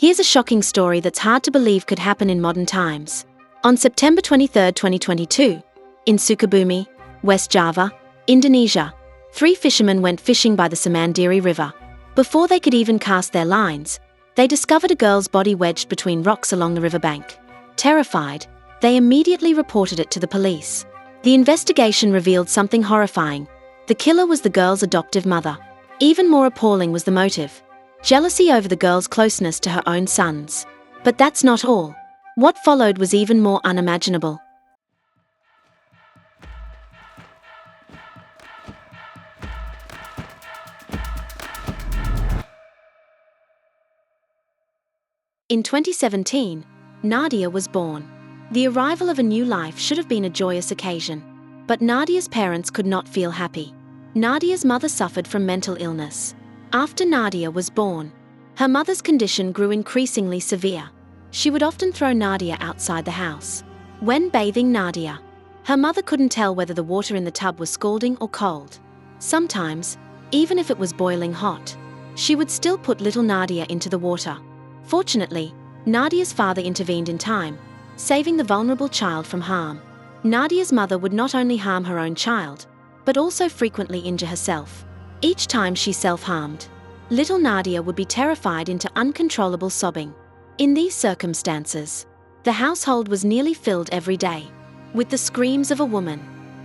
Here's a shocking story that's hard to believe could happen in modern times. On September 23, 2022, in Sukabumi, West Java, Indonesia, 3 fishermen went fishing by the Samandiri River. Before they could even cast their lines, they discovered a girl's body wedged between rocks along the riverbank. Terrified, they immediately reported it to the police. The investigation revealed something horrifying. The killer was the girl's adoptive mother. Even more appalling was the motive: jealousy over the girl's closeness to her own sons. But that's not all. What followed was even more unimaginable. In 2017, Nadia was born. The arrival of a new life should have been a joyous occasion. But Nadia's parents could not feel happy. Nadia's mother suffered from mental illness. After Nadia was born, her mother's condition grew increasingly severe. She would often throw Nadia outside the house. When bathing Nadia, her mother couldn't tell whether the water in the tub was scalding or cold. Sometimes, even if it was boiling hot, she would still put little Nadia into the water. Fortunately, Nadia's father intervened in time, saving the vulnerable child from harm. Nadia's mother would not only harm her own child, but also frequently injure herself. Each time she self-harmed, little Nadia would be terrified into uncontrollable sobbing. In these circumstances, the household was nearly filled every day with the screams of a woman,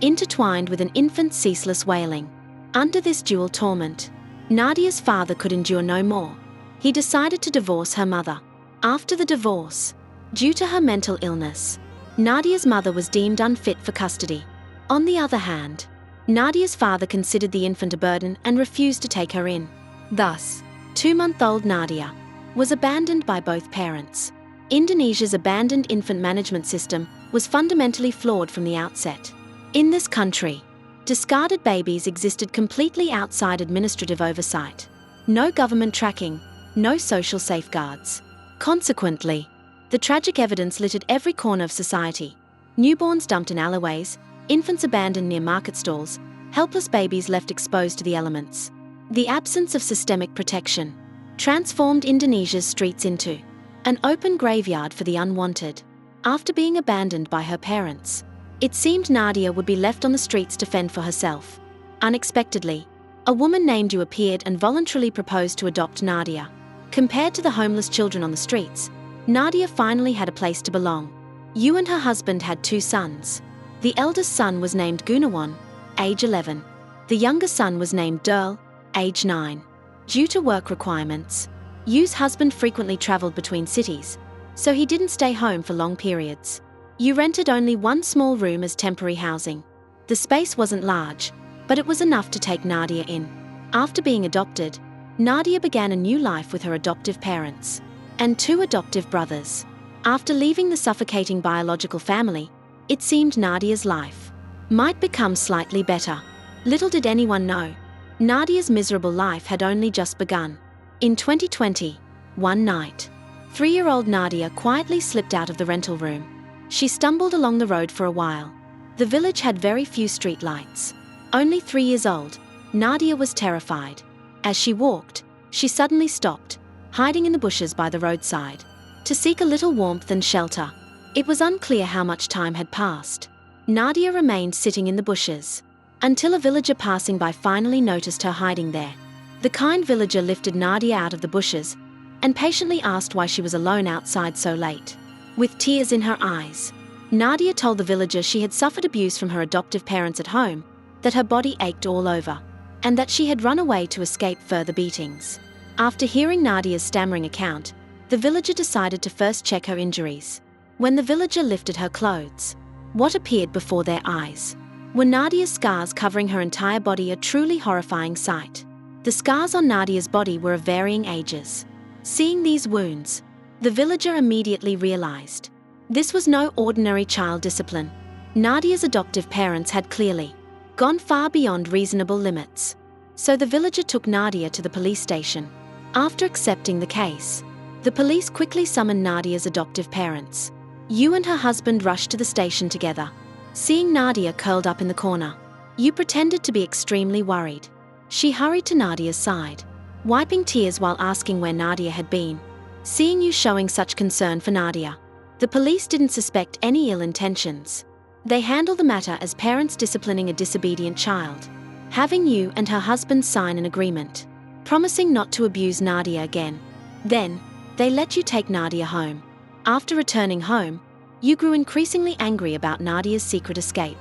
intertwined with an infant's ceaseless wailing. Under this dual torment, Nadia's father could endure no more. He decided to divorce her mother. After the divorce, due to her mental illness, Nadia's mother was deemed unfit for custody. On the other hand, Nadia's father considered the infant a burden and refused to take her in. Thus, 2-month-old Nadia was abandoned by both parents. Indonesia's abandoned infant management system was fundamentally flawed from the outset. In this country, discarded babies existed completely outside administrative oversight. No government tracking, no social safeguards. Consequently, the tragic evidence littered every corner of society. Newborns dumped in alleyways, infants abandoned near market stalls, helpless babies left exposed to the elements. The absence of systemic protection transformed Indonesia's streets into an open graveyard for the unwanted. After being abandoned by her parents, it seemed Nadia would be left on the streets to fend for herself. Unexpectedly, a woman named Yu appeared and voluntarily proposed to adopt Nadia. Compared to the homeless children on the streets, Nadia finally had a place to belong. Yu and her husband had 2 sons. The eldest son was named Gunawan, age 11. The younger son was named Derl, age 9. Due to work requirements, Yu's husband frequently traveled between cities, so he didn't stay home for long periods. Yu rented only one small room as temporary housing. The space wasn't large, but it was enough to take Nadia in. After being adopted, Nadia began a new life with her adoptive parents and 2 adoptive brothers. After leaving the suffocating biological family, it seemed Nadia's life might become slightly better. Little did anyone know, Nadia's miserable life had only just begun. In 2020, one night, 3-year-old Nadia quietly slipped out of the rental room. She stumbled along the road for a while. The village had very few street lights. Only 3 years old, Nadia was terrified. As she walked, she suddenly stopped, hiding in the bushes by the roadside, to seek a little warmth and shelter. It was unclear how much time had passed. Nadia remained sitting in the bushes until a villager passing by finally noticed her hiding there. The kind villager lifted Nadia out of the bushes and patiently asked why she was alone outside so late. With tears in her eyes, Nadia told the villager she had suffered abuse from her adoptive parents at home, that her body ached all over, and that she had run away to escape further beatings. After hearing Nadia's stammering account, the villager decided to first check her injuries. When the villager lifted her clothes, what appeared before their eyes were Nadia's scars covering her entire body, a truly horrifying sight. The scars on Nadia's body were of varying ages. Seeing these wounds, the villager immediately realized this was no ordinary child discipline. Nadia's adoptive parents had clearly gone far beyond reasonable limits. So the villager took Nadia to the police station. After accepting the case, the police quickly summoned Nadia's adoptive parents. Yu and her husband rushed to the station together. Seeing Nadia curled up in the corner, Yu pretended to be extremely worried. She hurried to Nadia's side, wiping tears while asking where Nadia had been. Seeing you showing such concern for Nadia, the police didn't suspect any ill intentions. They handled the matter as parents disciplining a disobedient child, having you and her husband sign an agreement, promising not to abuse Nadia again. Then, they let you take Nadia home. After returning home, you grew increasingly angry about Nadia's secret escape.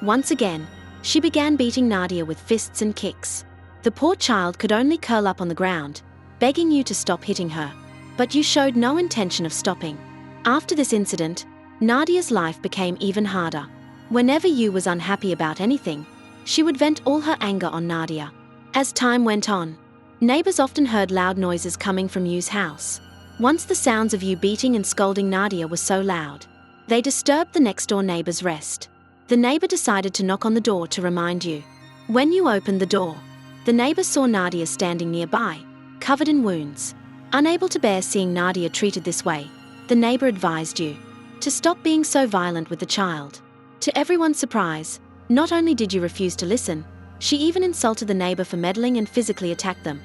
Once again, she began beating Nadia with fists and kicks. The poor child could only curl up on the ground, begging you to stop hitting her. But you showed no intention of stopping. After this incident, Nadia's life became even harder. Whenever you was unhappy about anything, she would vent all her anger on Nadia. As time went on, neighbors often heard loud noises coming from you's house. Once the sounds of you beating and scolding Nadia were so loud, they disturbed the next-door neighbor's rest. The neighbor decided to knock on the door to remind you. When you opened the door, the neighbor saw Nadia standing nearby, covered in wounds. Unable to bear seeing Nadia treated this way, the neighbor advised you to stop being so violent with the child. To everyone's surprise, not only did you refuse to listen, she even insulted the neighbor for meddling and physically attacked them.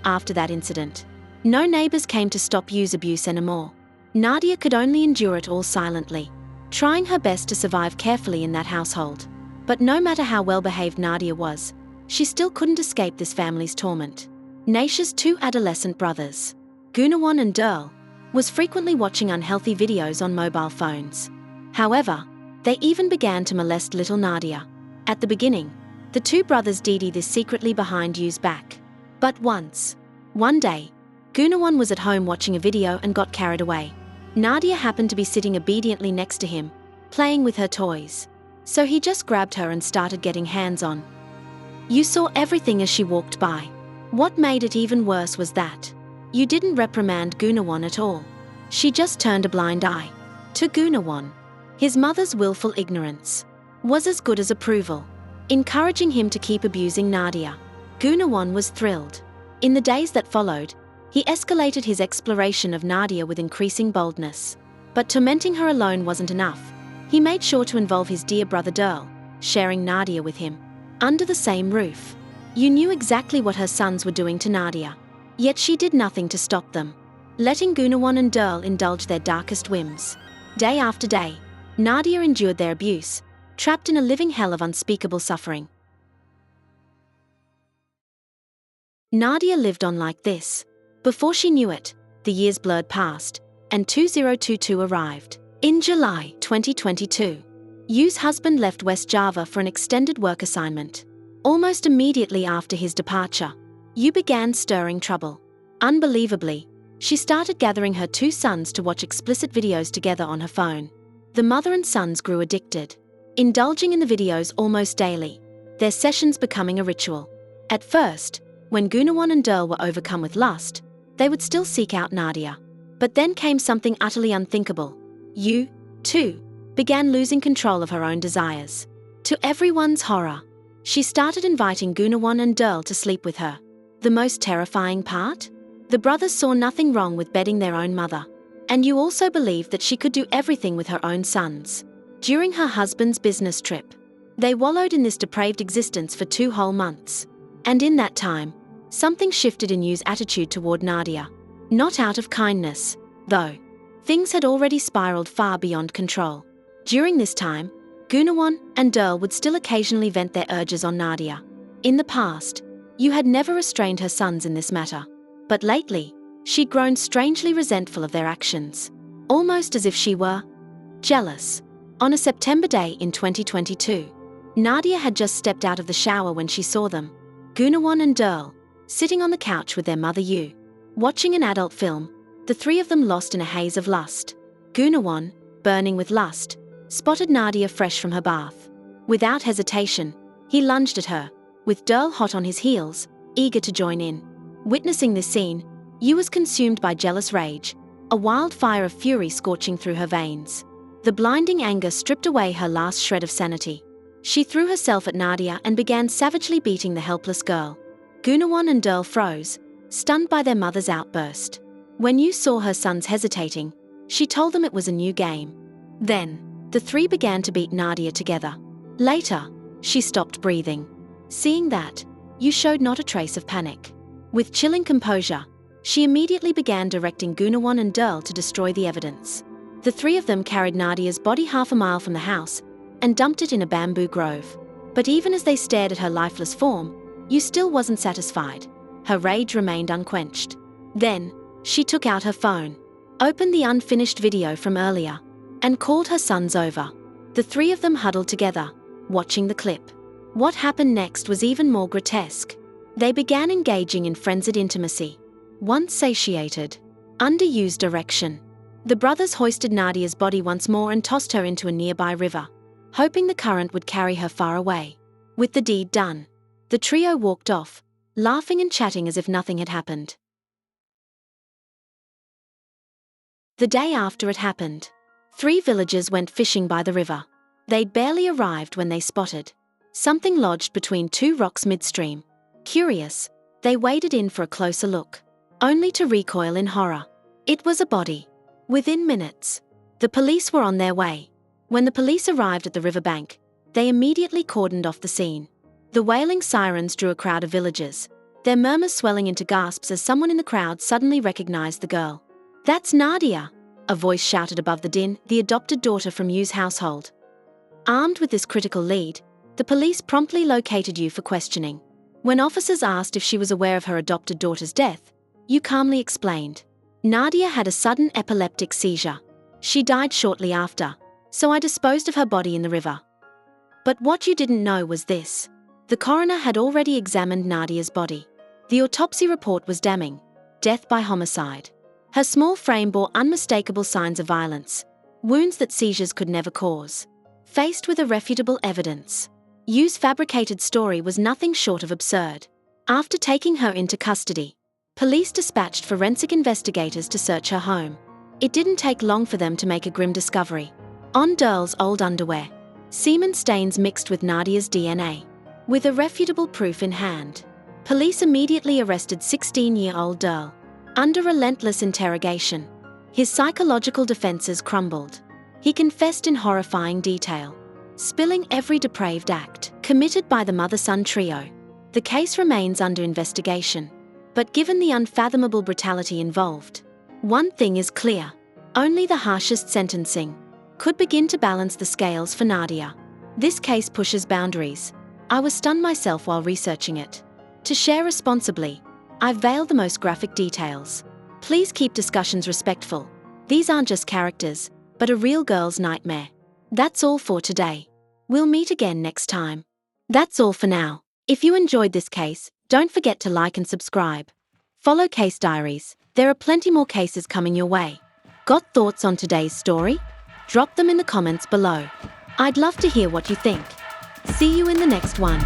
After that incident, no neighbors came to stop you's abuse anymore. Nadia could only endure it all silently, trying her best to survive carefully in that household. But no matter how well-behaved Nadia was, she still couldn't escape this family's torment. Naisha's two adolescent brothers, Gunawan and Derl, was frequently watching unhealthy videos on mobile phones. However, they even began to molest little Nadia. At the beginning, the two brothers did this secretly behind you's back. But one day, Gunawan was at home watching a video and got carried away. Nadia happened to be sitting obediently next to him, playing with her toys. So he just grabbed her and started getting hands-on. You saw everything as she walked by. What made it even worse was that you didn't reprimand Gunawan at all. She just turned a blind eye. To Gunawan, his mother's willful ignorance was as good as approval, encouraging him to keep abusing Nadia. Gunawan was thrilled. In the days that followed, he escalated his exploration of Nadia with increasing boldness. But tormenting her alone wasn't enough. He made sure to involve his dear brother Derl, sharing Nadia with him. Under the same roof, you knew exactly what her sons were doing to Nadia. Yet she did nothing to stop them, letting Gunawan and Derl indulge their darkest whims. Day after day, Nadia endured their abuse, trapped in a living hell of unspeakable suffering. Nadia lived on like this. Before she knew it, the years blurred past, and 2022 arrived. In July 2022, Yu's husband left West Java for an extended work assignment. Almost immediately after his departure, Yu began stirring trouble. Unbelievably, she started gathering her two sons to watch explicit videos together on her phone. The mother and sons grew addicted, indulging in the videos almost daily, their sessions becoming a ritual. At first, when Gunawan and Derl were overcome with lust, they would still seek out Nadia. But then came something utterly unthinkable. Yu, too, began losing control of her own desires. To everyone's horror, she started inviting Gunawan and Derl to sleep with her. The most terrifying part? The brothers saw nothing wrong with bedding their own mother. And Yu also believed that she could do everything with her own sons. During her husband's business trip, they wallowed in this depraved existence for 2 whole months. And in that time, something shifted in Yu's attitude toward Nadia. Not out of kindness, though. Things had already spiraled far beyond control. During this time, Gunawan and Derl would still occasionally vent their urges on Nadia. In the past, Yu had never restrained her sons in this matter. But lately, she'd grown strangely resentful of their actions, almost as if she were jealous. On a September day in 2022, Nadia had just stepped out of the shower when she saw them, Gunawan and Derl, sitting on the couch with their mother Yu, watching an adult film, the three of them lost in a haze of lust. Gunawan, burning with lust, spotted Nadia fresh from her bath. Without hesitation, he lunged at her, with Derl hot on his heels, eager to join in. Witnessing this scene, Yu was consumed by jealous rage, a wildfire of fury scorching through her veins. The blinding anger stripped away her last shred of sanity. She threw herself at Nadia and began savagely beating the helpless girl. Gunawan and Derl froze, stunned by their mother's outburst. When Yu saw her sons hesitating, she told them it was a new game. Then, the three began to beat Nadia together. Later, she stopped breathing. Seeing that, Yu showed not a trace of panic. With chilling composure, She immediately began directing Gunawan and Derl to destroy the evidence. The three of them carried Nadia's body half a mile from the house and dumped it in a bamboo grove. But even as they stared at her lifeless form, Yu still wasn't satisfied. Her rage remained unquenched. Then, she took out her phone, opened the unfinished video from earlier, and called her sons over. The three of them huddled together, watching the clip. What happened next was even more grotesque. They began engaging in frenzied intimacy. Once satiated, under Yu's direction, the brothers hoisted Nadia's body once more and tossed her into a nearby river, hoping the current would carry her far away. With the deed done, the trio walked off, laughing and chatting as if nothing had happened. The day after it happened, 3 villagers went fishing by the river. They'd barely arrived when they spotted something lodged between 2 rocks midstream. Curious, they waded in for a closer look, only to recoil in horror. It was a body. Within minutes, the police were on their way. When the police arrived at the riverbank, they immediately cordoned off the scene. The wailing sirens drew a crowd of villagers, their murmurs swelling into gasps as someone in the crowd suddenly recognized the girl. "That's Nadia!" a voice shouted above the din, the adopted daughter from Yu's household. Armed with this critical lead, the police promptly located Yu for questioning. When officers asked if she was aware of her adopted daughter's death, Yu calmly explained, "Nadia had a sudden epileptic seizure. She died shortly after, so I disposed of her body in the river." But what Yu didn't know was this. The coroner had already examined Nadia's body. The autopsy report was damning: death by homicide. Her small frame bore unmistakable signs of violence, wounds that seizures could never cause. Faced with irrefutable evidence, Yu's fabricated story was nothing short of absurd. After taking her into custody, police dispatched forensic investigators to search her home. It didn't take long for them to make a grim discovery. On Derl's old underwear, semen stains mixed with Nadia's DNA. With irrefutable proof in hand, police immediately arrested 16-year-old Derl. Under relentless interrogation, his psychological defenses crumbled. He confessed in horrifying detail, spilling every depraved act committed by the mother-son trio. The case remains under investigation, but given the unfathomable brutality involved, one thing is clear: only the harshest sentencing could begin to balance the scales for Nadia. This case pushes boundaries. I was stunned myself while researching it. To share responsibly, I've veiled the most graphic details. Please keep discussions respectful. These aren't just characters, but a real girl's nightmare. That's all for today. We'll meet again next time. That's all for now. If you enjoyed this case, don't forget to like and subscribe. Follow Case Diaries. There are plenty more cases coming your way. Got thoughts on today's story? Drop them in the comments below. I'd love to hear what you think. See you in the next one.